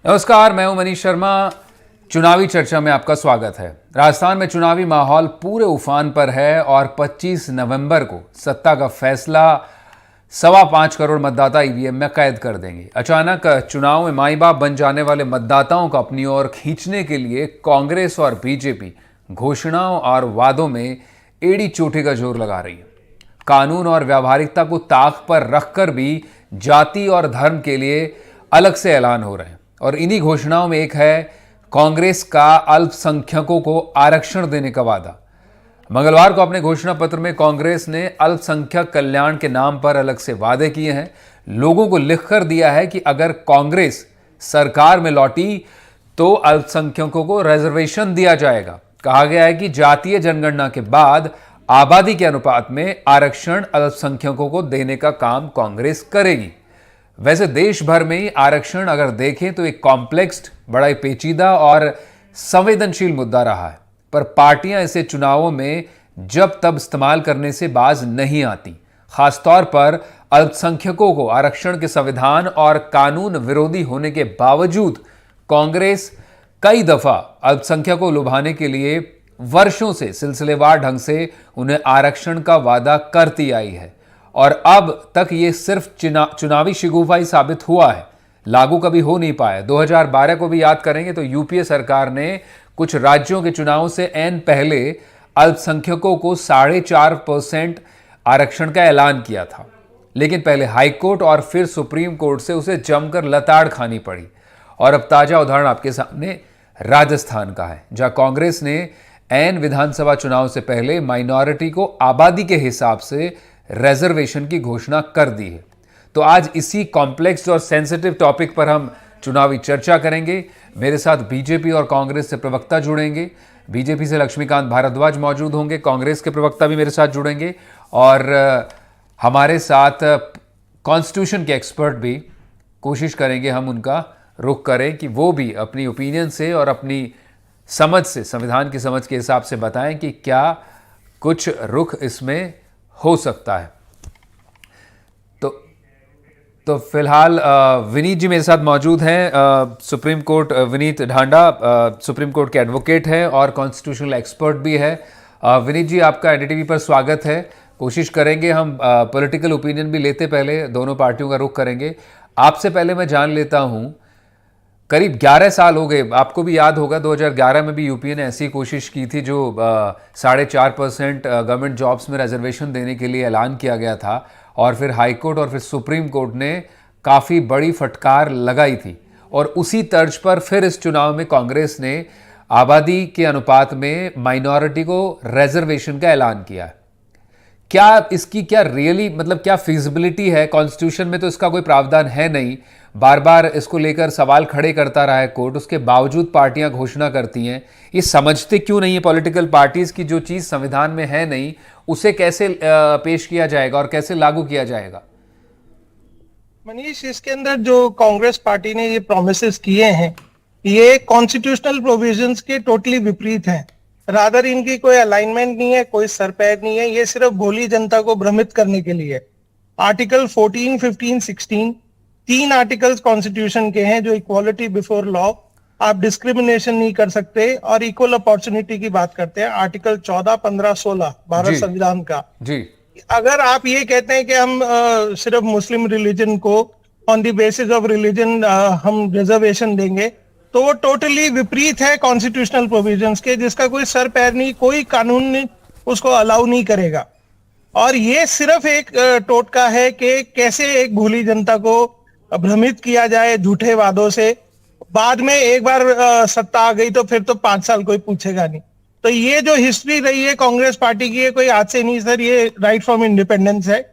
नमस्कार, मैं हूं मनीष शर्मा। चुनावी चर्चा में आपका स्वागत है। राजस्थान में चुनावी माहौल पूरे उफान पर है और 25 नवंबर को सत्ता का फैसला 5.25 करोड़ मतदाता ईवीएम में कैद कर देंगे। अचानक चुनाव में माई बाप बन जाने वाले मतदाताओं को अपनी ओर खींचने के लिए कांग्रेस और बीजेपी घोषणाओं और वादों में एड़ी चोटी का जोर लगा रही है। कानून और व्यावहारिकता को ताक पर रखकर भी जाति और धर्म के लिए अलग से ऐलान हो रहे हैं और इन्हीं घोषणाओं में एक है कांग्रेस का अल्पसंख्यकों को आरक्षण देने का वादा। मंगलवार को अपने घोषणा पत्र में कांग्रेस ने अल्पसंख्यक कल्याण के नाम पर अलग से वादे किए हैं। लोगों को लिखकर दिया है कि अगर कांग्रेस सरकार में लौटी तो अल्पसंख्यकों को रिजर्वेशन दिया जाएगा। कहा गया है कि जातीय जनगणना के बाद आबादी के अनुपात में आरक्षण अल्पसंख्यकों को देने का काम कांग्रेस करेगी। वैसे देश भर में ही आरक्षण अगर देखें तो एक कॉम्प्लेक्स, बड़ा ही पेचीदा और संवेदनशील मुद्दा रहा है, पर पार्टियां इसे चुनावों में जब तब इस्तेमाल करने से बाज नहीं आती। खासतौर पर अल्पसंख्यकों को आरक्षण के संविधान और कानून विरोधी होने के बावजूद कांग्रेस कई दफा अल्पसंख्यकों को लुभाने के लिए वर्षों से सिलसिलेवार ढंग से उन्हें आरक्षण का वादा करती आई है और अब तक ये सिर्फ चुनावी शिगुफाई साबित हुआ है, लागू कभी हो नहीं पाया। 2012 को भी याद करेंगे तो यूपीए सरकार ने कुछ राज्यों के चुनाव से ऐन पहले अल्पसंख्यकों को 4.5% आरक्षण का ऐलान किया था, लेकिन पहले हाईकोर्ट और फिर सुप्रीम कोर्ट से उसे जमकर लताड़ खानी पड़ी। और अब ताजा उदाहरण आपके सामने राजस्थान का है, जहां कांग्रेस ने ऐन विधानसभा चुनाव से पहले माइनॉरिटी को आबादी के हिसाब से रिजर्वेशन की घोषणा कर दी है। तो आज इसी कॉम्प्लेक्स और सेंसिटिव टॉपिक पर हम चुनावी चर्चा करेंगे। मेरे साथ बीजेपी और कांग्रेस से प्रवक्ता जुड़ेंगे। बीजेपी से लक्ष्मीकांत भारद्वाज मौजूद होंगे, कांग्रेस के प्रवक्ता भी मेरे साथ जुड़ेंगे और हमारे साथ कॉन्स्टिट्यूशन के एक्सपर्ट भी कोशिश करेंगे हम उनका रुख करें कि वो भी अपनी ओपिनियन से और अपनी समझ से, संविधान की समझ के हिसाब से बताएं कि क्या कुछ रुख इसमें हो सकता है। तो फिलहाल विनीत जी मेरे साथ मौजूद हैं। Supreme court, Vineet Dhanda supreme court के एडवोकेट हैं और कॉन्स्टिट्यूशनल एक्सपर्ट भी है। विनीत जी, आपका एनडीटीवी पर स्वागत है। कोशिश करेंगे हम पॉलिटिकल ओपिनियन भी लेते पहले दोनों पार्टियों का रुख करेंगे। आपसे पहले मैं जान लेता हूं, करीब 11 साल हो गए, आपको भी याद होगा 2011 में भी यूपीए ने ऐसी कोशिश की थी जो 4.5% गवर्नमेंट जॉब्स में रिजर्वेशन देने के लिए ऐलान किया गया था और फिर हाई कोर्ट और फिर सुप्रीम कोर्ट ने काफ़ी बड़ी फटकार लगाई थी। और उसी तर्ज पर फिर इस चुनाव में कांग्रेस ने आबादी के अनुपात में माइनॉरिटी को रिजर्वेशन का ऐलान किया है। क्या इसकी क्या रियली मतलब क्या फिजिबिलिटी है? कॉन्स्टिट्यूशन में तो इसका कोई प्रावधान है नहीं, बार बार इसको लेकर सवाल खड़े करता रहा है कोर्ट, उसके बावजूद पार्टियां घोषणा करती हैं। ये समझते क्यों नहीं है पॉलिटिकल पार्टीज की जो चीज संविधान में है नहीं उसे कैसे पेश किया जाएगा और कैसे लागू किया जाएगा? मनीष, इसके अंदर जो कांग्रेस पार्टी ने ये प्रोमिसेस किए हैं ये कॉन्स्टिट्यूशनल प्रोविजंस के टोटली विपरीत हैं। रादर इनकी कोई अलाइनमेंट नहीं है, कोई सरपैर नहीं है, ये सिर्फ भोली जनता को भ्रमित करने के लिए। आर्टिकल 14, 15, 16 तीन आर्टिकल्स कॉन्स्टिट्यूशन के हैं जो इक्वालिटी बिफोर लॉ, आप डिस्क्रिमिनेशन नहीं कर सकते और इक्वल अपॉर्चुनिटी की बात करते हैं। आर्टिकल 14, 15, 16 भारत संविधान का जी। अगर आप ये कहते हैं कि हम सिर्फ मुस्लिम रिलीजन को on the basis of religion हम रिजर्वेशन देंगे तो वो टोटली विपरीत है कॉन्स्टिट्यूशनल प्रोविजंस के, जिसका कोई सर पैर नहीं, कोई कानून उसको अलाउ नहीं करेगा। और ये सिर्फ एक टोटका है कि कैसे एक भोली जनता को भ्रमित किया जाए झूठे वादों से। बाद में एक बार सत्ता आ गई तो फिर तो 5 साल कोई पूछेगा नहीं। तो ये जो हिस्ट्री रही है कांग्रेस पार्टी की, ये कोई आज से नहीं सर, ये राइट फ्रॉम इंडिपेंडेंस है।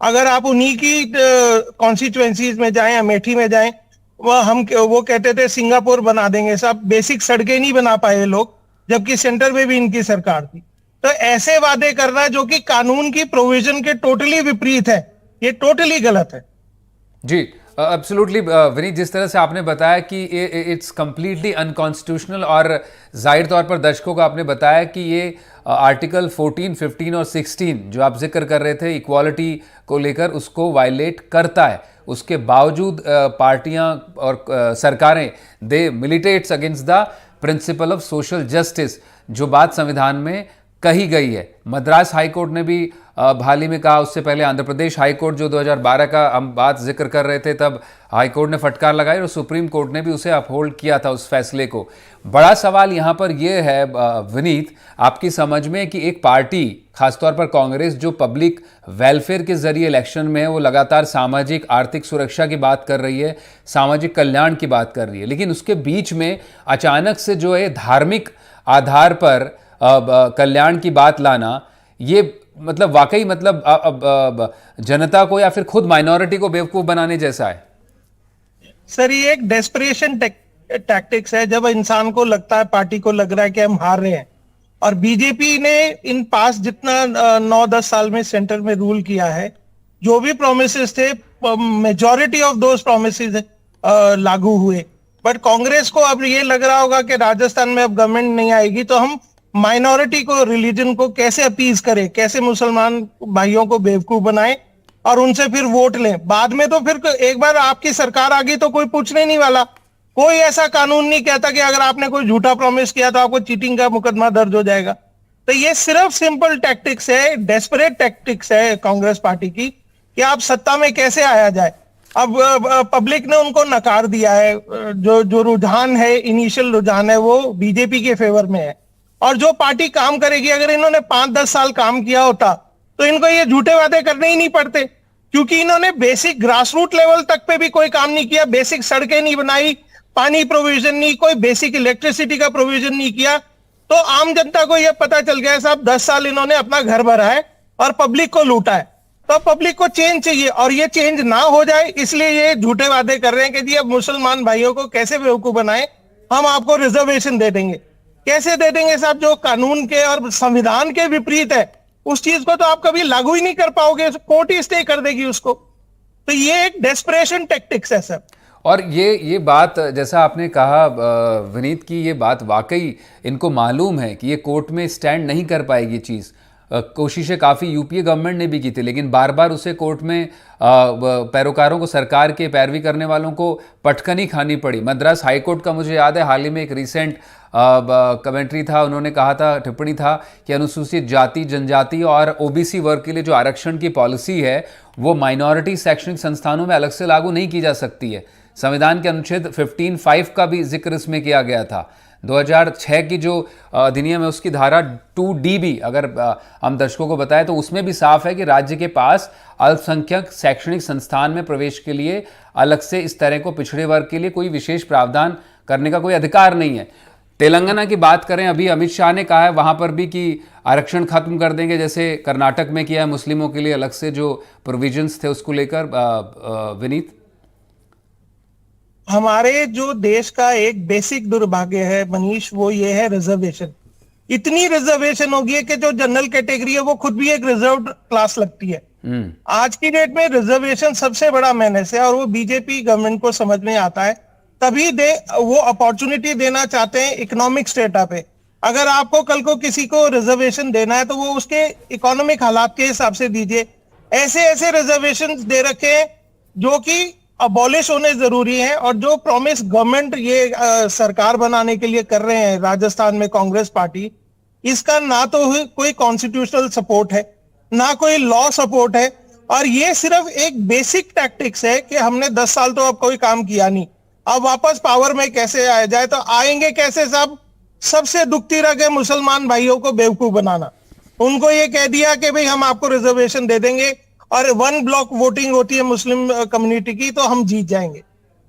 अगर आप उन्हीं की कॉन्स्टिट्यूएंसीज में जाएं, अमेठी में जाएं, वो कहते थे सिंगापुर बना देंगे, सब बेसिक सड़कें नहीं बना पाए लोग, जबकि सेंटर में भी इनकी सरकार थी। तो ऐसे वादे करना जो कि कानून की प्रोविजन के टोटली विपरीत है, ये टोटली गलत है। जी, एब्सोल्युटली विनीत, जिस तरह से आपने बताया कि इट्स कंप्लीटली अनकॉन्स्टिट्यूशनल, और जाहिर तौर पर दर्शकों को आपने बताया कि ये आर्टिकल 14, 15 और 16 जो आप जिक्र कर रहे थे इक्वालिटी को लेकर, उसको वायलेट करता है। उसके बावजूद पार्टियां और सरकारें they militates against the principle of social justice, जो बात संविधान में कही गई है। मद्रास हाईकोर्ट ने भी हाल ही में कहा, उससे पहले आंध्र प्रदेश हाईकोर्ट जो 2012 का हम बात जिक्र कर रहे थे, तब हाईकोर्ट ने फटकार लगाई और सुप्रीम कोर्ट ने भी उसे अपहोल्ड किया था उस फैसले को। बड़ा सवाल यहाँ पर यह है विनीत, आपकी समझ में, कि एक पार्टी खासतौर पर कांग्रेस जो पब्लिक वेलफेयर के जरिए इलेक्शन में है, वो लगातार सामाजिक आर्थिक सुरक्षा की बात कर रही है, सामाजिक कल्याण की बात कर रही है, लेकिन उसके बीच में अचानक से जो है धार्मिक आधार पर कल्याण की बात लाना, ये मतलब वाकई मतलब जनता को या फिर खुद माइनॉरिटी को बेवकूफ बनाने जैसा है। सर, ये एक डेस्परेशन टैक्टिक्स है। जब इंसान को लगता है, पार्टी को लग रहा है कि हम हार रहे हैं, और बीजेपी ने इन पास जितना 9-10 साल में सेंटर में रूल किया है, जो भी प्रोमिसेस थे, मेजॉरिटी ऑफ दोज प्रोमिसेस लागू हुए। बट कांग्रेस को अब ये लग रहा होगा कि राजस्थान में अब गवर्नमेंट नहीं आएगी तो हम माइनॉरिटी को, रिलीजन को कैसे अपीज करें, कैसे मुसलमान भाइयों को बेवकूफ बनाएं और उनसे फिर वोट लें। बाद में तो फिर एक बार आपकी सरकार आ गई तो कोई पूछने नहीं वाला। कोई ऐसा कानून नहीं कहता कि अगर आपने कोई झूठा प्रॉमिस किया तो आपको चीटिंग का मुकदमा दर्ज हो जाएगा। तो ये सिर्फ सिंपल टैक्टिक्स है, डेस्परेट टैक्टिक्स है कांग्रेस पार्टी की, कि आप सत्ता में कैसे आया जाए। अब पब्लिक ने उनको नकार दिया है। जो रुझान है, इनिशियल रुझान है, वो बीजेपी के फेवर में है। और जो पार्टी काम करेगी, अगर इन्होंने 5-10 साल काम किया होता तो इनको ये झूठे वादे करने ही नहीं पड़ते, क्योंकि इन्होंने बेसिक ग्रास रूट लेवल तक पे भी कोई काम नहीं किया। बेसिक सड़कें नहीं बनाई, पानी प्रोविजन नहीं, कोई बेसिक इलेक्ट्रिसिटी का प्रोविजन नहीं किया। तो आम जनता को यह पता चल गया साहब, 10 साल इन्होंने अपना घर भरा है और पब्लिक को लूटा है। तो पब्लिक को चेंज चाहिए, और ये चेंज ना हो जाए इसलिए ये झूठे वादे कर रहे हैं कि जी अब मुसलमान भाइयों को कैसे बेवकूफ बनाए, हम आपको रिजर्वेशन दे देंगे। कैसे दे देंगे साहब? जो कानून के और संविधान के विपरीत है, उस चीज को तो आप कभी लागू ही नहीं कर पाओगे, कोर्ट ही स्टे कर देगी उसको। तो ये एक डेस्परेशन टैक्टिक्स है सर। और ये बात, जैसा आपने कहा विनीत, की ये बात वाकई इनको मालूम है कि ये कोर्ट में स्टैंड नहीं कर पाएगी चीज़। कोशिशें काफ़ी यूपीए गवर्नमेंट ने भी की थी, लेकिन बार बार उसे कोर्ट में पैरोकारों को, सरकार के पैरवी करने वालों को पटकनी खानी पड़ी। मद्रास हाईकोर्ट का मुझे याद है, हाल ही में एक रिसेंट कमेंट्री था, उन्होंने कहा था, टिप्पणी था कि अनुसूचित जाति, जनजाति और ओबीसी वर्ग के लिए जो आरक्षण की पॉलिसी है वो माइनॉरिटी शैक्षणिक संस्थानों में अलग से लागू नहीं की जा सकती है। संविधान के अनुच्छेद 15(5) का भी जिक्र इसमें किया गया था। 2006 की जो अधिनियम है उसकी धारा 2D भी अगर हम दर्शकों को बताएं तो उसमें भी साफ है कि राज्य के पास अल्पसंख्यक शैक्षणिक संस्थान में प्रवेश के लिए अलग से इस तरह को पिछड़े वर्ग के लिए कोई विशेष प्रावधान करने का कोई अधिकार नहीं है। तेलंगाना की बात करें, अभी अमित शाह ने कहा है वहां पर भी कि आरक्षण खत्म कर देंगे, जैसे कर्नाटक में किया है मुस्लिमों के लिए अलग से जो प्रोविजंस थे उसको लेकर। विनीत, हमारे जो देश का एक बेसिक दुर्भाग्य है मनीष, वो ये है रिजर्वेशन। इतनी रिजर्वेशन होगी है कि जो जनरल कैटेगरी है वो खुद भी एक रिजर्व क्लास लगती है। आज की डेट में रिजर्वेशन सबसे बड़ा मेनेस है, और वो बीजेपी गवर्नमेंट को समझ में आता है। तभी वो अपॉर्चुनिटी देना चाहते हैं इकोनॉमिक स्टेटा पे। अगर आपको कल को किसी को रिजर्वेशन देना है तो वो उसके इकोनॉमिक हालात के हिसाब से दीजिए। ऐसे ऐसे रिजर्वेशन दे रखे हैं जो कि अबॉलिश होने जरूरी है। और जो प्रॉमिस गवर्नमेंट ये सरकार बनाने के लिए कर रहे हैं राजस्थान में कांग्रेस पार्टी, इसका ना तो कोई कॉन्स्टिट्यूशनल सपोर्ट है, ना कोई लॉ सपोर्ट है, और ये सिर्फ एक बेसिक टैक्टिक्स है कि हमने 10 साल तो अब कोई काम किया नहीं, अब वापस पावर में कैसे आया जाए। तो आएंगे कैसे साहब? सबसे दुखती रह गए मुसलमान भाइयों को बेवकूफ बनाना। उनको ये कह दिया कि भाई हम आपको रिजर्वेशन दे देंगे और 1 ब्लॉक वोटिंग होती है मुस्लिम कम्युनिटी की तो हम जीत जाएंगे।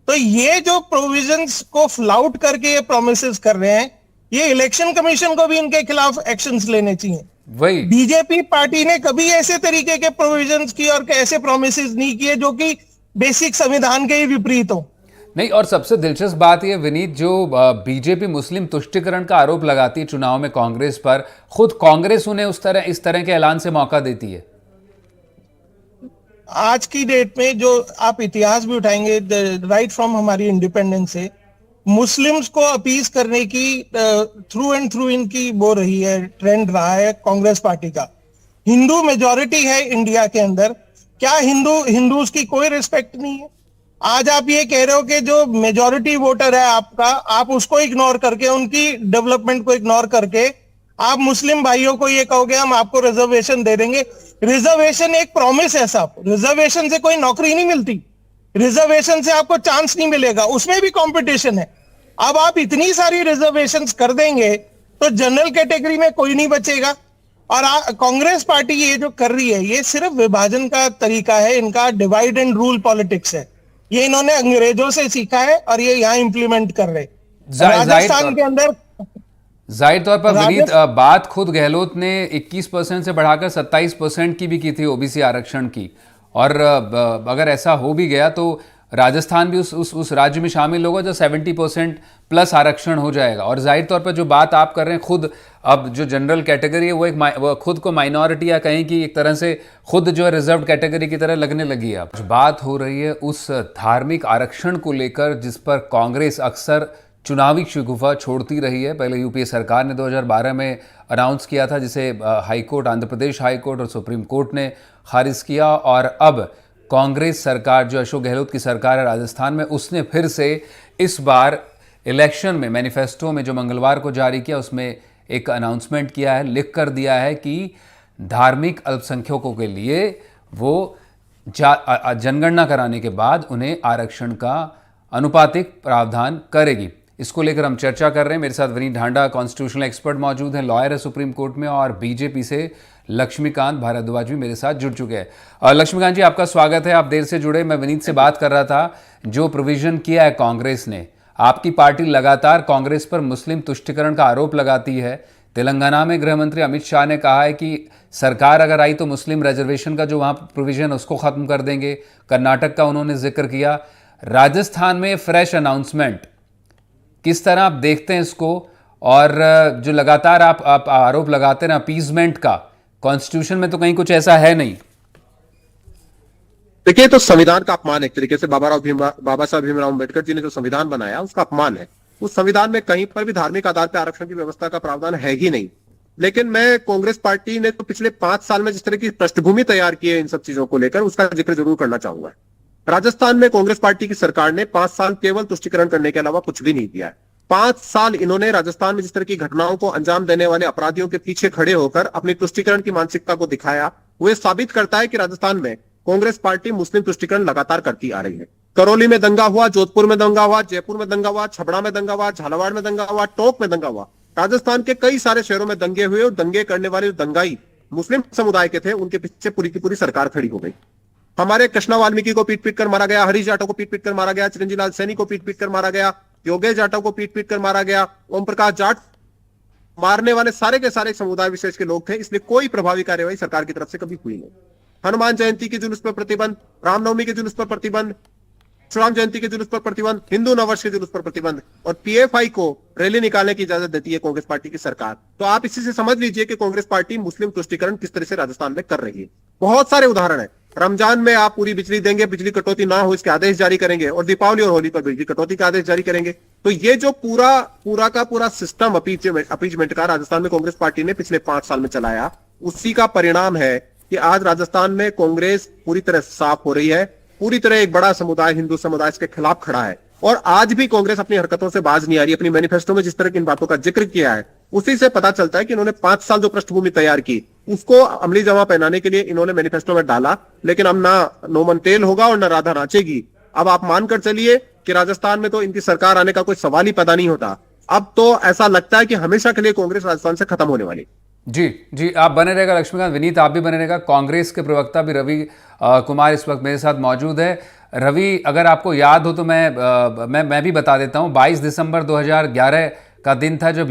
तो ये जो प्रोविजंस को फ्लाउट करके ये प्रोमिसेस कर रहे हैं, ये इलेक्शन कमीशन को भी इनके खिलाफ एक्शंस लेने चाहिए। वही बीजेपी पार्टी ने कभी ऐसे तरीके के प्रोविजंस की और ऐसे प्रोमिसेस नहीं किए जो कि बेसिक संविधान के ही विपरीत हो। नहीं, और सबसे दिलचस्प बात यह विनीत, जो बीजेपी मुस्लिम तुष्टिकरण का आरोप लगाती है चुनाव में कांग्रेस पर, खुद कांग्रेस उन्हें इस तरह के ऐलान से मौका देती है। आज की डेट में जो आप इतिहास भी उठाएंगे राइट फ्रॉम हमारी इंडिपेंडेंस से मुस्लिम्स को अपीज करने की थ्रू एंड थ्रू इनकी वो रही है, ट्रेंड रहा है कांग्रेस पार्टी का। हिंदू मेजॉरिटी है इंडिया के अंदर, क्या हिंदूज की कोई रिस्पेक्ट नहीं है? आज आप ये कह रहे हो कि जो मेजॉरिटी वोटर है आपका, आप उसको इग्नोर करके, उनकी डेवलपमेंट को इग्नोर करके आप मुस्लिम भाइयों को ये कहोगे हम आपको रिजर्वेशन दे देंगे। रिजर्वेशन एक प्रॉमिस है साहब, रिजर्वेशन से कोई नौकरी नहीं मिलती, रिजर्वेशन से आपको चांस नहीं मिलेगा, उसमें भी कंपटीशन है। अब आप इतनी सारी रिजर्वेशंस कर देंगे तो जनरल कैटेगरी में कोई नहीं बचेगा। और कांग्रेस पार्टी ये जो कर रही है ये सिर्फ विभाजन का तरीका है, इनका डिवाइड एंड रूल पॉलिटिक्स है। ये इन्होंने अंग्रेजों से सीखा है और ये यहाँ इंप्लीमेंट कर रहे। राजस्थान के अंदर जाहिर तौर पर विनीत, बात खुद गहलोत ने 21% से बढ़ाकर 27% की भी की थी ओबीसी आरक्षण की, और अगर ऐसा हो भी गया तो राजस्थान भी उस राज्य में शामिल होगा जो 70% प्लस आरक्षण हो जाएगा। और जाहिर तौर पर जो बात आप कर रहे हैं, खुद अब जो जनरल कैटेगरी है वो खुद को माइनॉरिटी या कहीं की एक तरह से खुद जो है रिजर्व कैटेगरी की तरह लगने लगी है। अब बात हो रही है उस धार्मिक आरक्षण को लेकर जिस पर कांग्रेस अक्सर चुनावी शिकूफा छोड़ती रही है। पहले यूपीए सरकार ने 2012 में अनाउंस किया था, जिसे हाईकोर्ट, आंध्र प्रदेश हाईकोर्ट और सुप्रीम कोर्ट ने खारिज किया, और अब कांग्रेस सरकार जो अशोक गहलोत की सरकार है राजस्थान में, उसने फिर से इस बार इलेक्शन में मैनिफेस्टो में जो मंगलवार को जारी किया उसमें एक अनाउंसमेंट किया है, लिख कर दिया है कि धार्मिक अल्पसंख्यकों के लिए वो जनगणना कराने के बाद उन्हें आरक्षण का अनुपातिक प्रावधान करेगी। इसको लेकर हम चर्चा कर रहे हैं। मेरे साथ विनीत ढांडा कॉन्स्टिट्यूशनल एक्सपर्ट मौजूद हैं, लॉयर है सुप्रीम कोर्ट में, और बीजेपी से लक्ष्मीकांत भारद्वाज भी मेरे साथ जुड़ चुके हैं। लक्ष्मीकांत जी, आपका स्वागत है, आप देर से जुड़े। मैं विनीत से बात कर रहा था, जो प्रोविजन किया है कांग्रेस ने, आपकी पार्टी लगातार कांग्रेस पर मुस्लिम तुष्टिकरण का आरोप लगाती है। तेलंगाना में गृह मंत्री अमित शाह ने कहा है कि सरकार अगर आई तो मुस्लिम रिजर्वेशन का जो वहाँ प्रोविजन उसको ख़त्म कर देंगे। कर्नाटक का उन्होंने जिक्र किया। राजस्थान में फ्रेश अनाउंसमेंट, किस तरह आप देखते हैं इसको? और जो लगातार आप आरोप लगाते हैं अपीजमेंट का, कॉन्स्टिट्यूशन में तो कहीं कुछ ऐसा है नहीं। देखिए, तो संविधान का अपमान एक तरीके से बाबा साहब भीमराव अम्बेडकर जी ने जो संविधान बनाया उसका अपमान है। उस संविधान में कहीं पर भी धार्मिक आधार पर आरक्षण की व्यवस्था का प्रावधान है ही नहीं। लेकिन मैं कांग्रेस पार्टी ने तो पिछले 5 साल में जिस तरह की पृष्ठभूमि तैयार की है इन सब चीजों को लेकर, उसका जिक्र जरूर करना चाहूंगा। राजस्थान में कांग्रेस पार्टी की सरकार ने 5 साल केवल तुष्टिकरण करने के अलावा कुछ भी नहीं किया है। 5 साल इन्होंने राजस्थान में जिस तरह की घटनाओं को अंजाम देने वाले अपराधियों के पीछे खड़े होकर अपनी तुष्टिकरण की मानसिकता को दिखाया। वो साबित करता है कि राजस्थान में कांग्रेस पार्टी मुस्लिम तुष्टिकरण लगातार करती आ रही है। करौली में दंगा हुआ, जोधपुर में दंगा हुआ, जयपुर में दंगा हुआ, छबड़ा में दंगा हुआ, झालावाड़ में दंगा हुआ, टोंक में दंगा हुआ। राजस्थान के कई सारे शहरों में दंगे हुए और दंगे करने वाले दंगाई मुस्लिम समुदाय के थे, उनके पीछे पूरी की पूरी सरकार खड़ी हो गई। हमारे कृष्णा वाल्मीकि को पीट पीट कर मारा गया, हरीश जाटव को पीट पीट कर मारा गया, चिरंजीव लाल सैनी को पीट पीट कर मारा गया, योगेश जाटव को पीट पीट कर मारा गया, ओम प्रकाश जाट, मारने वाले सारे के सारे समुदाय विशेष के लोग थे। इसलिए कोई प्रभावी कार्यवाही सरकार की तरफ से कभी हुई नहीं। हनुमान जयंती के जुलूस पर प्रतिबंध, रामनवमी के जुलूस पर प्रतिबंध, श्रीराम जयंती के जुलूस पर प्रतिबंध, हिंदू नववर्ष के जुलूस पर प्रतिबंध, और पीएफआई को रैली निकालने की इजाजत देती है कांग्रेस पार्टी की सरकार। तो आप इसी से समझ लीजिए कि कांग्रेस पार्टी मुस्लिम तुष्टिकरण किस तरह से राजस्थान में कर रही है। बहुत सारे उदाहरण है। रमजान में आप पूरी बिजली देंगे, बिजली कटौती ना हो इसके आदेश जारी करेंगे, और दीपावली और होली पर बिजली कटौती का आदेश जारी करेंगे। तो ये जो पूरा सिस्टम अपीजमेंट का राजस्थान में कांग्रेस पार्टी ने पिछले 5 साल में चलाया, उसी का परिणाम है कि आज राजस्थान में कांग्रेस पूरी तरह साफ हो रही है। पूरी तरह एक बड़ा समुदाय, हिंदू समुदाय, इसके खिलाफ खड़ा है। और आज भी कांग्रेस अपनी हरकतों से बाज नहीं आ रही। अपनी मैनिफेस्टो में जिस तरह की इन बातों का जिक्र किया है, उसी से पता चलता है कि इन्होंने 5 साल जो पृष्ठभूमि तैयार की उसको अमली जमा पहनाने के लिए इन्होंने मैनिफेस्टो में डाला। लेकिन अब ना नोमन तेल होगा और ना राधा नाचेगी। अब आप मानकर चलिए कि राजस्थान में तो इनकी सरकार आने का कोई सवाल ही पैदा नहीं होता। अब तो ऐसा लगता है कि हमेशा के लिए कांग्रेस राजस्थान से खत्म होने वाली। जी, आप बने रहेगा लक्ष्मीकांत। विनीत, आप भी बने रहेगा। कांग्रेस के प्रवक्ता भी रवि कुमार इस वक्त मेरे साथ मौजूद है। रवि, अगर आपको याद हो तो मैं भी बता देता हूं, 22 दिसंबर 2011 का दिन था जब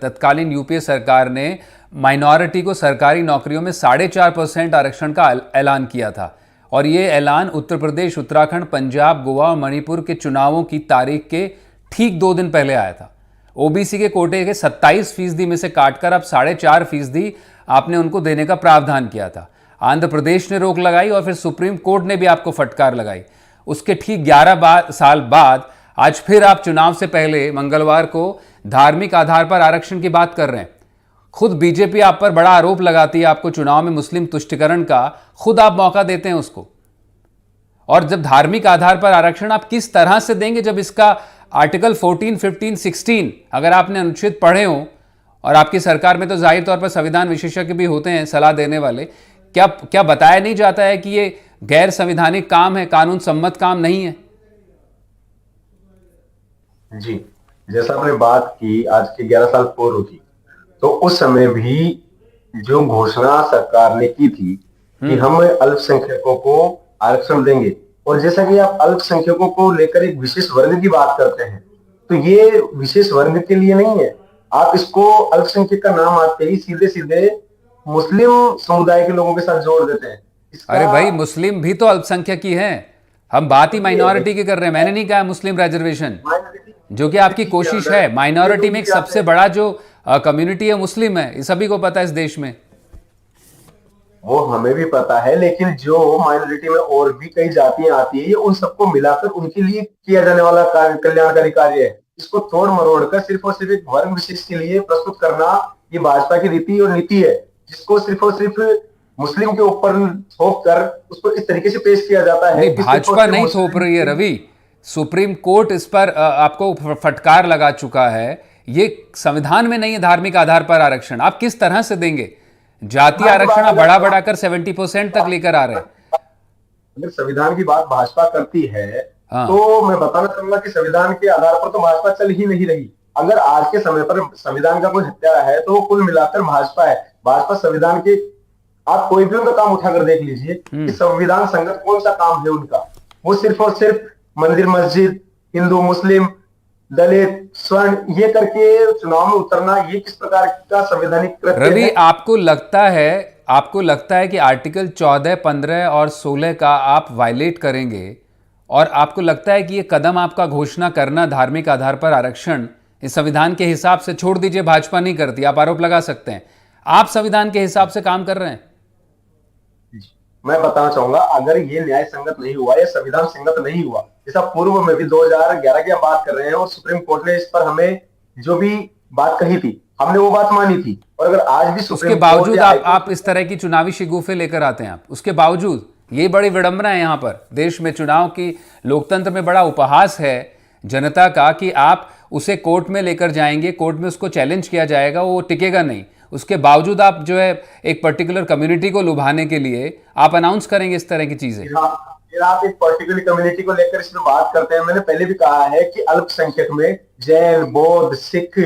तत्कालीन यूपीए सरकार ने माइनॉरिटी को सरकारी नौकरियों में 4.5% आरक्षण का ऐलान किया था। और ये ऐलान उत्तर प्रदेश, उत्तराखंड, पंजाब, गोवा और मणिपुर के चुनावों की तारीख के ठीक 2 दिन पहले आया था। ओबीसी के कोटे के 27% में से काटकर अब 4.5% आपने उनको देने का प्रावधान किया था। आंध्र प्रदेश ने रोक लगाई और फिर सुप्रीम कोर्ट ने भी आपको फटकार लगाई। उसके ठीक 11 साल बाद आज फिर आप चुनाव से पहले मंगलवार को धार्मिक आधार पर आरक्षण की बात कर रहे हैं। खुद बीजेपी आप पर बड़ा आरोप लगाती है, आपको चुनाव में मुस्लिम तुष्टिकरण का खुद आप मौका देते हैं उसको। और जब धार्मिक आधार पर आरक्षण आप किस तरह से देंगे, जब इसका आर्टिकल 14, 15, 16 अगर आपने अनुच्छेद पढ़े हो, और आपकी सरकार में तो जाहिर तौर पर संविधान विशेषज्ञ भी होते हैं सलाह देने वाले, क्या बताया नहीं जाता है कि ये गैर संवैधानिक काम है, कानून सम्मत काम नहीं है? जी, जैसा आपने बात की आज के 11 साल पूर्व की, तो उस समय भी जो घोषणा सरकार ने की थी कि हम अल्पसंख्यकों को आरक्षण देंगे, और जैसा कि आप अल्पसंख्यकों को लेकर एक विशेष वर्ग की बात करते हैं, तो ये विशेष वर्ग के लिए नहीं है। आप इसको अल्पसंख्यक का नाम आते ही सीधे सीधे मुस्लिम समुदाय के लोगों के साथ जोड़ देते हैं। अरे भाई, मुस्लिम भी तो अल्पसंख्यक ही हैं। हम बात ही माइनॉरिटी की कर रहे हैं। मैंने नहीं कहा मुस्लिम रिजर्वेशन, जो कि आपकी कोशिश है। माइनॉरिटी में एक सबसे बड़ा जो कम्युनिटी है मुस्लिम है, सभी को पता है इस देश में। वो हमें भी पता है, लेकिन जो माइनॉरिटी में और भी कई जातियां आती है, ये उन सबको मिलाकर उनके लिए किया जाने वाला कल्याणकारी कार्य है। इसको तोड़ मरोड़ कर सिर्फ और सिर्फ एक वर्ग विशेष के लिए प्रस्तुत करना, ये भाजपा की रीति और नीति है, जिसको सिर्फ और सिर्फ मुस्लिम के ऊपर थोप कर उसको इस तरीके से पेश किया जाता है। भाजपा नहीं थोप रही है रवि, सुप्रीम कोर्ट इस पर आपको फटकार लगा चुका है। ये संविधान में नहीं है धार्मिक आधार पर आरक्षण। आप किस तरह से देंगे? जाति आरक्षण आप बढ़ा बढ़ाकर 70% तक लेकर आ रहे हैं। अगर संविधान की बात भाजपा करती है, हाँ। तो मैं बताना चाहूंगा कि संविधान के आधार पर तो भाजपा चल ही नहीं रही। अगर आज के समय पर संविधान का कोई हत्यारा है, तो वो कुल मिलाकर भाजपा है। भाजपा संविधान के, आप कोई भी उनका काम उठाकर देख लीजिए कि संविधान संगत कौन सा काम है उनका। वो सिर्फ और सिर्फ मंदिर मस्जिद, हिंदू मुस्लिम दलित स्वर्ण, ये करके चुनाव में उतरना, ये किस प्रकार का संवैधानिक कृत्य है? रवि, आपको लगता है कि आर्टिकल 14, 15 और 16 का आप वायलेट करेंगे, और आपको लगता है कि ये कदम आपका घोषणा करना धार्मिक आधार पर आरक्षण इस संविधान के हिसाब से, छोड़ दीजिए भाजपा नहीं करती, आप आरोप लगा सकते हैं, आप संविधान के हिसाब से काम कर रहे हैं? मैं बताना चाहूंगा, अगर ये न्याय संगत नहीं हुआ या संविधान संगत नहीं हुआ, जैसा पूर्व में भी 2011 की हम बात कर रहे हैं, और सुप्रीम कोर्ट ने इस पर हमें जो भी बात कही थी, हमने वो बात मानी थी। और अगर आज भी उसके बावजूद आप इस तरह की चुनावी शिगुफे लेकर आते हैं, आप उसके बावजूद, ये बड़ी विडंबना है यहाँ पर देश में। चुनाव की लोकतंत्र में बड़ा उपहास है जनता का कि आप उसे कोर्ट में लेकर जाएंगे, कोर्ट में उसको चैलेंज किया जाएगा, वो टिकेगा नहीं। उसके बावजूद आप जो है एक पर्टिकुलर कम्युनिटी को लुभाने के लिए आप अनाउंस करेंगे इस तरह की चीजें। आप एक पर्टिकुलर कम्युनिटी को लेकर इसमें बात करते हैं। मैंने पहले भी कहा है कि अल्पसंख्यक में जैन, बौद्ध, सिख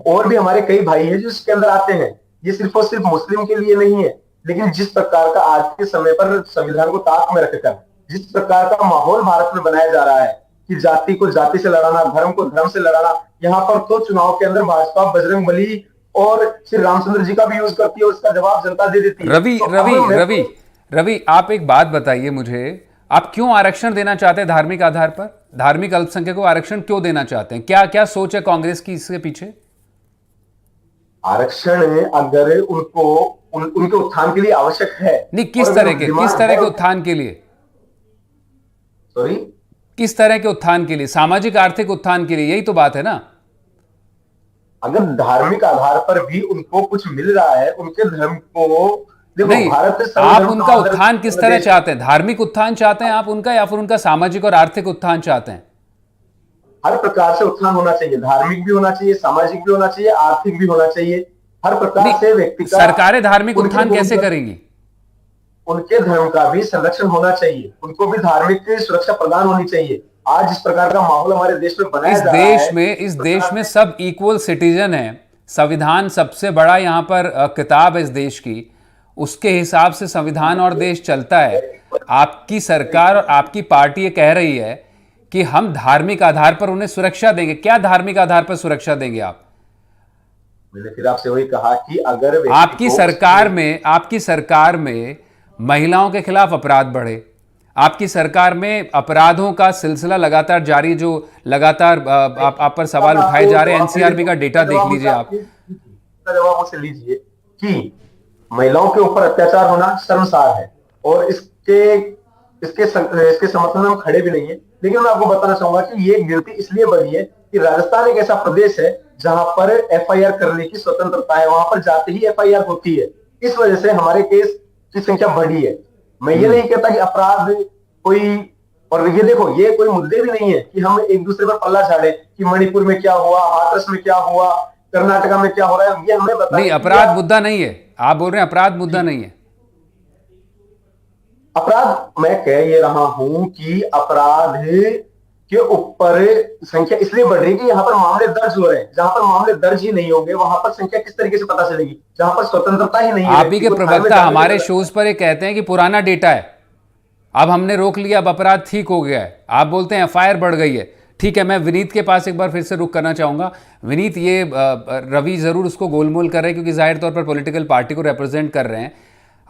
और भी हमारे कई भाई हैं जो इसके अंदर आते हैं। ये सिर्फ और सिर्फ मुस्लिम के लिए नहीं है। लेकिन जिस प्रकार का आज के समय पर संविधान को ताक में रखकर जिस प्रकार का माहौल भारत में बनाया जा रहा है कि जाति को जाति से लड़ाना, धर्म को धर्म से लड़ाना, यहाँ पर तो चुनाव के अंदर भाजपा बजरंग बली और श्री रामचंद्र जी का भी यूज करती है, उसका जवाब जनता दे देती है। रवि, आप एक बात बताइए मुझे, आप क्यों आरक्षण देना चाहते हैं धार्मिक आधार पर? धार्मिक अल्पसंख्यकों को आरक्षण क्यों देना चाहते हैं? क्या सोच है कांग्रेस की इसके पीछे? आरक्षण अगर उनको उनके उत्थान के लिए आवश्यक है, नहीं, किस तरह के उत्थान के लिए? सॉरी, किस तरह के उत्थान के लिए? सामाजिक आर्थिक उत्थान के लिए, यही तो बात है ना। अगर धार्मिक आधार पर भी उनको कुछ मिल रहा है, उनके धर्म को नहीं, आप उनका उत्थान किस तरह चाहते हैं? धार्मिक उत्थान चाहते हैं आप उनका, या फिर उनका सामाजिक और आर्थिक उत्थान चाहते हैं? हर प्रकार से उत्थान होना चाहिए, धार्मिक भी होना चाहिए, सामाजिक भी होना चाहिए, आर्थिक भी होना चाहिए। हर प्रकार से व्यक्ति का, सरकारें धार्मिक उत्थान कैसे करेंगी? उनके धर्म का भी संरक्षण होना चाहिए, उनको भी धार्मिक सुरक्षा प्रदान होनी चाहिए। आज इस प्रकार का माहौल हमारे देश में बनाया जा रहा है, इस देश में सब इक्वल सिटीजन है। संविधान सबसे बड़ा यहाँ पर किताब है इस देश की, उसके हिसाब से संविधान और देश चलता है। आपकी सरकार और आपकी पार्टी ये कह रही है कि हम धार्मिक आधार पर उन्हें सुरक्षा देंगे। क्या धार्मिक आधार पर सुरक्षा देंगे आप? मैंने फिर आपसे वही कहा कि अगर आपकी सरकार में महिलाओं के खिलाफ अपराध बढ़े, आपकी सरकार में अपराधों का सिलसिला लगातार जारी, जो लगातार आप पर सवाल उठाए जा रहे हैं, एनसीआरबी का डेटा देख लीजिए आप। जवाब से लीजिए कि महिलाओं के ऊपर अत्याचार होना शर्मसार है और इसके समर्थन में हम खड़े भी नहीं है। लेकिन मैं आपको बताना चाहूंगा कि ये गिनती इसलिए बढ़ी है कि राजस्थान एक ऐसा प्रदेश है जहां पर एफआईआर करने की स्वतंत्रता है, वहां पर जाते ही एफआईआर होती है। इस वजह से हमारे केस की संख्या बढ़ी है। मैं ये नहीं कहता कि अपराध कोई, और ये देखो ये कोई मुद्दे भी नहीं है कि हम एक दूसरे पर पल्ला झाड़े कि मणिपुर में क्या हुआ, हाथरस में क्या हुआ, कर्नाटका में क्या हो रहा है, ये हमें बताया नहीं, अपराध मुद्दा नहीं है। आप बोल रहे हैं अपराध मुद्दा नहीं है। अपराध मैं कह ये रहा हूं कि अपराध के ऊपर संख्या इसलिए बढ़ रही है कि यहाँ पर मामले दर्ज हो रहे हैं। जहां पर मामले दर्ज ही नहीं होंगे वहां पर संख्या किस तरीके से पता चलेगी, जहां पर स्वतंत्रता ही नहीं है। आप ही के प्रवक्ता हमारे शोज पर ये कहते हैं कि पुराना डेटा है, अब हमने रोक लिया, अब अपराध ठीक हो गया है। आप बोलते हैं एफआईआर बढ़ गई है। ठीक है, मैं विनीत के पास एक बार फिर से रुक करना चाहूंगा। विनीत, ये रवि जरूर उसको गोलमोल कर रहे हैं क्योंकि जाहिर तौर पर पॉलिटिकल पार्टी को रिप्रेजेंट कर रहे हैं।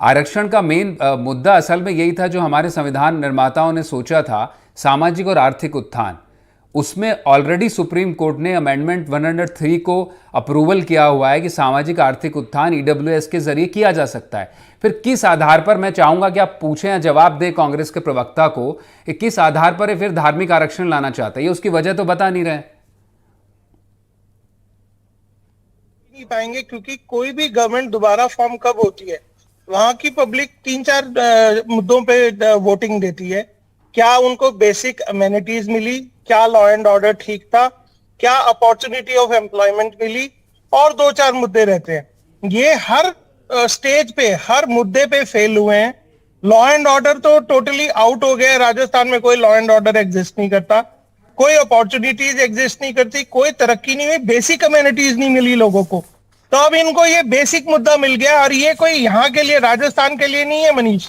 आरक्षण का मेन मुद्दा असल में यही था जो हमारे संविधान निर्माताओं ने सोचा था, सामाजिक और आर्थिक उत्थान। उसमें ऑलरेडी सुप्रीम कोर्ट ने अमेंडमेंट 103 को अप्रूवल किया हुआ है कि सामाजिक आर्थिक उत्थान ईडब्ल्यूएस के जरिए किया जा सकता है। फिर किस आधार पर, मैं चाहूंगा कि आप पूछें या जवाब दें कांग्रेस के प्रवक्ता को कि किस आधार पर ये फिर धार्मिक आरक्षण लाना चाहता है, ये उसकी वजह तो बता नहीं रहे। नहीं पाएंगे क्योंकि कोई भी गवर्नमेंट दोबारा फॉर्म कब होती है, वहां की पब्लिक 3-4 मुद्दों पे वोटिंग देती है। क्या उनको बेसिक अमेनिटीज मिली, क्या लॉ एंड ऑर्डर ठीक था, क्या अपॉर्चुनिटी ऑफ एम्प्लॉयमेंट मिली, और 2-4 मुद्दे रहते हैं। ये हर स्टेज पे, हर मुद्दे पे फेल हुए हैं। लॉ एंड ऑर्डर तो टोटली आउट हो गया। राजस्थान में कोई लॉ एंड ऑर्डर एग्जिस्ट नहीं करता, कोई अपॉर्चुनिटीज एग्जिस्ट नहीं करती, कोई तरक्की नहीं हुई, बेसिक अमेनिटीज नहीं मिली लोगों को। तो अब इनको ये बेसिक मुद्दा मिल गया, और ये कोई यहाँ के लिए, राजस्थान के लिए नहीं है मनीष।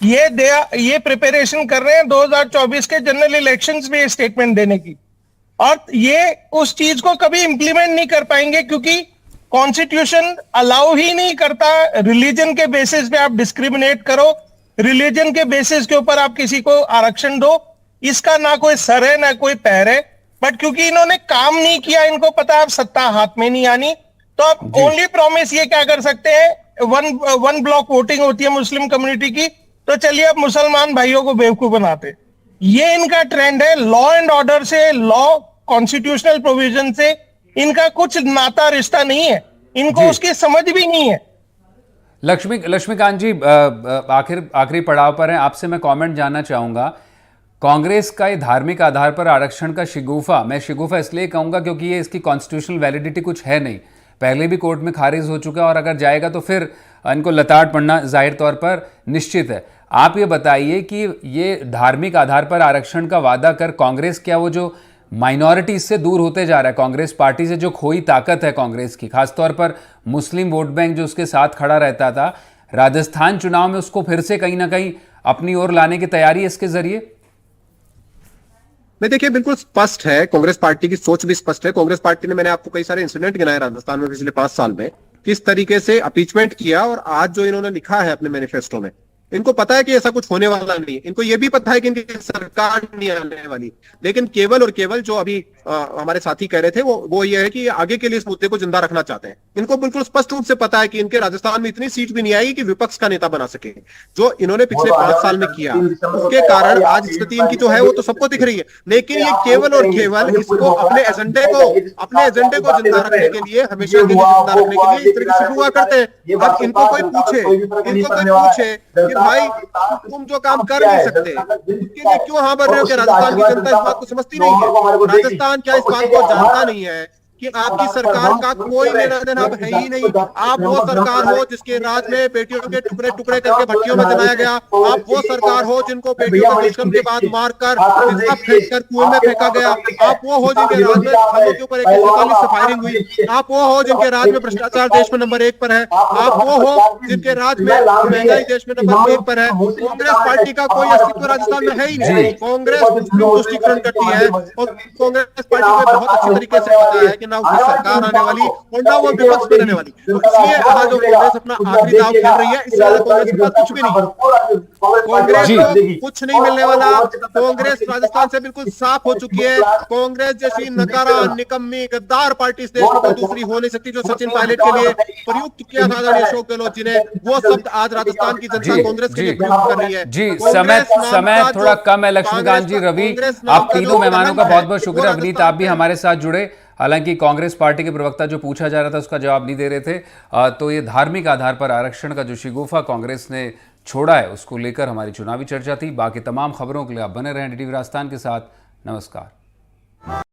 ये प्रिपरेशन कर रहे हैं 2024 के जनरल इलेक्शंस में ये स्टेटमेंट देने की, और ये उस चीज को कभी इंप्लीमेंट नहीं कर पाएंगे क्योंकि कॉन्स्टिट्यूशन अलाउ ही नहीं करता रिलीजन के बेसिस पे आप डिस्क्रिमिनेट करो, रिलीजन के बेसिस के ऊपर आप किसी को आरक्षण दो। इसका ना कोई सर है ना कोई पैर है, बट क्योंकि इन्होंने काम नहीं किया, इनको पता है अब सत्ता हाथ में नहीं आनी, तो अब ओनली प्रॉमिस ये क्या कर सकते हैं, वन ब्लॉक वोटिंग होती है मुस्लिम कम्युनिटी की, तो चलिए अब मुसलमान भाइयों को बेवकूफ बनाते। ये इनका ट्रेंड है। लॉ एंड ऑर्डर से, लॉ कॉन्स्टिट्यूशनल प्रोविजन से इनका कुछ नाता रिश्ता नहीं है, इनको उसकी समझ भी नहीं है। लक्ष्मीकांत जी, आखिरी पड़ाव पर हैं, आपसे मैं कमेंट जानना चाहूंगा। कांग्रेस का ये धार्मिक आधार पर आरक्षण का शिगुफा, मैं शिगुफा इसलिए कहूंगा क्योंकि ये इसकी कॉन्स्टिट्यूशनल वैलिडिटी कुछ है नहीं, पहले भी कोर्ट में खारिज हो चुका है, और अगर जाएगा तो फिर इनको लताड़ पड़ना जाहिर तौर पर निश्चित है। आप ये बताइए कि ये धार्मिक आधार पर आरक्षण का वादा कर कांग्रेस, क्या वो जो माइनॉरिटी से दूर होते जा रहा है, कांग्रेस पार्टी से जो खोई ताकत है कांग्रेस की, खासतौर पर मुस्लिम वोट बैंक जो उसके साथ खड़ा रहता था, राजस्थान चुनाव में उसको फिर से कहीं ना कहीं अपनी ओर लाने की तैयारी है इसके जरिए? मैं देखिए, बिल्कुल स्पष्ट है, कांग्रेस पार्टी की सोच भी स्पष्ट है। कांग्रेस पार्टी ने, मैंने आपको कई सारे इंसिडेंट गिनाए राजस्थान में पिछले 5 साल में, किस तरीके से अपीचमेंट किया, और आज जो इन्होंने लिखा है अपने मैनिफेस्टो में, इनको पता है कि ऐसा कुछ होने वाला नहीं है। इनको ये भी पता है कि इनकी सरकार नहीं आने वाली, लेकिन केवल और केवल जो अभी हमारे साथी कह रहे थे वो ये है कि आगे के लिए इस मुद्दे को जिंदा रखना चाहते हैं। इनको बिल्कुल स्पष्ट रूप से पता है कि इनके राजस्थान में इतनी सीट भी नहीं आएगी कि विपक्ष का नेता बना सके। जो इन्होंने पिछले 5 साल में किया, उसके कारण आज स्थिति इनकी जो है वो तो सबको दिख रही है, लेकिन ये केवल और केवल इसको अपने एजेंडे को जिंदा रखने के लिए, हमेशा के लिए जिंदा रखने के लिए इस तरीके से हुआ करते हैं। अब इनको कोई पूछे कि भाई तुम जो काम कर नहीं सकते उसके लिए क्यों हाँ भर रहे हो, कि राजस्थान की जनता इस बात को समझती नहीं है? राजस्थान क्या इस बात को जानता नहीं है कि आपकी सरकार का कोई लेना देना अब है ही नहीं? आप वो सरकार हो जिसके राज में बेटियों के टुकड़े टुकड़े करके भट्टियों में जलाया गया। आप वो सरकार हो जिनको बेटियों के दुष्कर्म के बाद मारकर फेंककर कुएं में फेंका गया। आप वो हो जिनके राज में थानों के ऊपर 144 से फायरिंग हुई। आप वो हो जिनके राज में भ्रष्टाचार देश में नंबर 1 पर है। आप वो हो जिनके राज में महंगाई देश में नंबर 1 पर है। कांग्रेस पार्टी का कोई अस्तित्व राजस्थान में है ही नहीं। कांग्रेस मुस्लिम तुष्टीकरण करती है, और कांग्रेस पार्टी को बहुत अच्छी तरीके से पता है कि लेकिन ना उसकी सरकार आने वाली और ना वो विपक्ष में रहने वाली। तो इसलिए आज जो कांग्रेस अपना आखिरी दाव खेल रही है, इससे ज्यादा कांग्रेस के पास कुछ भी नहीं। कांग्रेस को कुछ नहीं मिलने वाला। कांग्रेस राजस्थान से बिल्कुल साफ हो चुकी है। कांग्रेस जैसी नकारा, निकम्मी, गद्दार पार्टी इस देश में दूसरी हो नहीं सकती। जो सचिन पायलट के लिए प्रयुक्त किया था आदरणीय अशोक गहलोत जी ने, वो शब्द आज राजस्थान की जनता कांग्रेस के लिए प्रयुक्त कर रही है। जी, समय थोड़ा कम है लक्ष्मीकांत जी। रवि, आप तीनों मेहमानों का बहुत बहुत शुक्रिया। अवनीत, आप भी हमारे साथ जुड़े। हालांकि कांग्रेस पार्टी के प्रवक्ता जो पूछा जा रहा था उसका जवाब नहीं दे रहे थे। तो ये धार्मिक आधार पर आरक्षण का जो शिगुफा कांग्रेस ने छोड़ा है, उसको लेकर हमारी चुनावी चर्चा थी। बाकी तमाम खबरों के लिए आप बने रहें डीटीवी राजस्थान के साथ। नमस्कार।